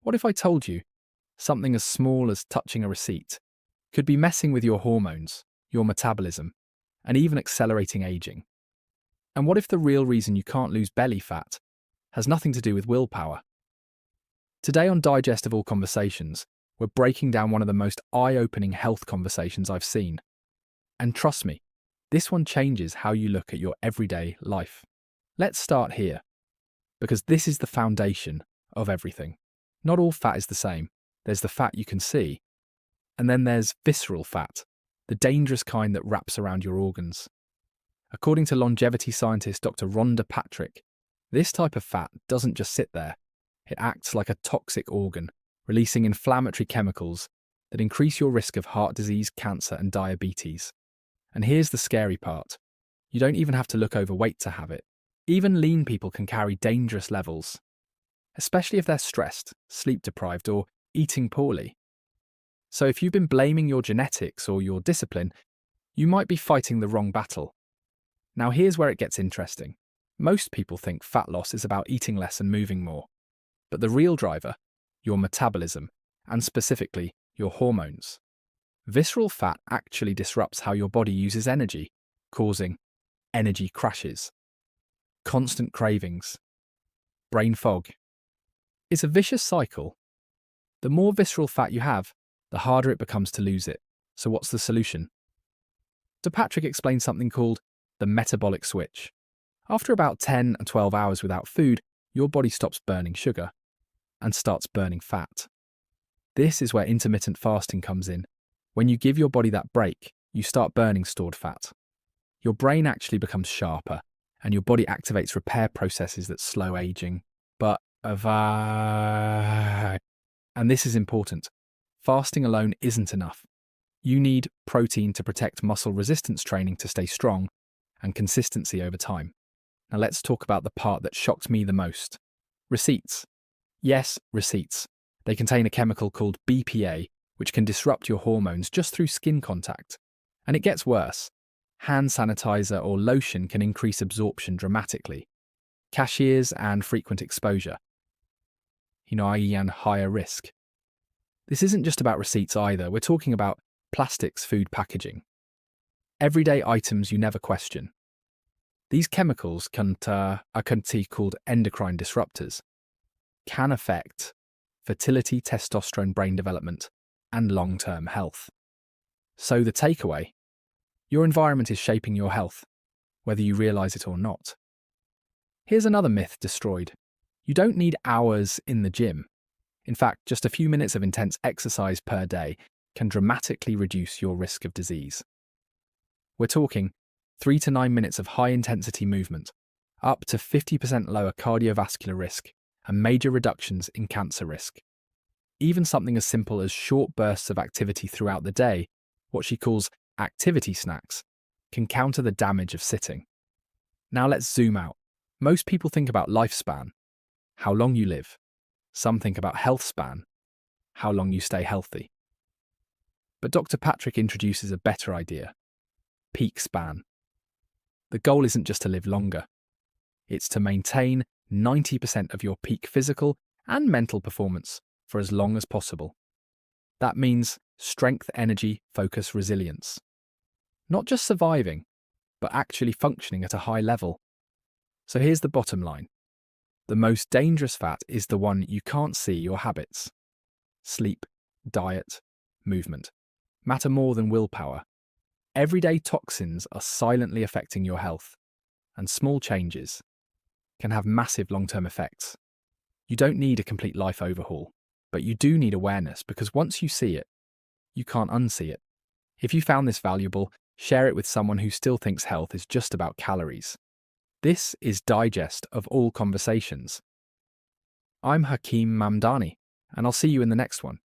What if I told you something as small as touching a receipt could be messing with your hormones, your metabolism, and even accelerating aging? And what if the real reason you can't lose belly fat has nothing to do with willpower? Today on Digest of All Conversations, we're breaking down one of the most eye-opening health conversations I've seen. And trust me, this one changes how you look at your everyday life. Let's start here, because this is the foundation of everything. Not all fat is the same. There's the fat you can see, and then there's visceral fat, the dangerous kind that wraps around your organs. According to longevity scientist Dr. Rhonda Patrick, this type of fat doesn't just sit there. It acts like a toxic organ, releasing inflammatory chemicals that increase your risk of heart disease, cancer, and diabetes. And here's the scary part. You don't even have to look overweight to have it. Even lean people can carry dangerous levels, especially if they're stressed, sleep-deprived, or eating poorly. So if you've been blaming your genetics or your discipline, you might be fighting the wrong battle. Now here's where it gets interesting. Most people think fat loss is about eating less and moving more. But the real driver, your metabolism, and specifically your hormones. Visceral fat actually disrupts how your body uses energy, causing energy crashes, constant cravings, brain fog. It's a vicious cycle. The more visceral fat you have, the harder it becomes to lose it. So what's the solution? Dr. Patrick explains something called the metabolic switch. After about 10 and 12 hours without food, your body stops burning sugar and starts burning fat. This is where intermittent fasting comes in. When you give your body that break, you start burning stored fat. Your brain actually becomes sharper, and your body activates repair processes that slow aging. But and this is important. Fasting alone isn't enough. You need protein to protect muscle resistance training to stay strong, and consistency over time. Now let's talk about the part that shocked me the most. Receipts. Yes, receipts. They contain a chemical called BPA, which can disrupt your hormones just through skin contact. And it gets worse. Hand sanitizer or lotion can increase absorption dramatically. Cashiers and frequent exposure, i.e. and higher risk. This isn't just about receipts either. We're talking about plastics, food packaging. Everyday items you never question. These chemicals are called endocrine disruptors, can affect fertility, testosterone, brain development, and long-term health. So the takeaway, your environment is shaping your health, whether you realize it or not. Here's another myth destroyed. You don't need hours in the gym. In fact, just a few minutes of intense exercise per day can dramatically reduce your risk of disease. We're talking 3 to 9 minutes of high-intensity movement, up to 50% lower cardiovascular risk, and major reductions in cancer risk. Even something as simple as short bursts of activity throughout the day, what she calls activity snacks, can counter the damage of sitting. Now let's zoom out. Most people think about lifespan, how long you live. Some think about health span, how long you stay healthy. But Dr. Patrick introduces a better idea, peak span. The goal isn't just to live longer. It's to maintain 90% of your peak physical and mental performance for as long as possible. That means strength, energy, focus, resilience. Not just surviving, but actually functioning at a high level. So here's the bottom line. The most dangerous fat is the one you can't see. Your habits. Sleep, diet, movement matter more than willpower. Everyday toxins are silently affecting your health, and small changes can have massive long-term effects. You don't need a complete life overhaul, but you do need awareness, because once you see it, you can't unsee it. If you found this valuable, share it with someone who still thinks health is just about calories. This is Digest of All Conversations. I'm Hakeem Mamdani, and I'll see you in the next one.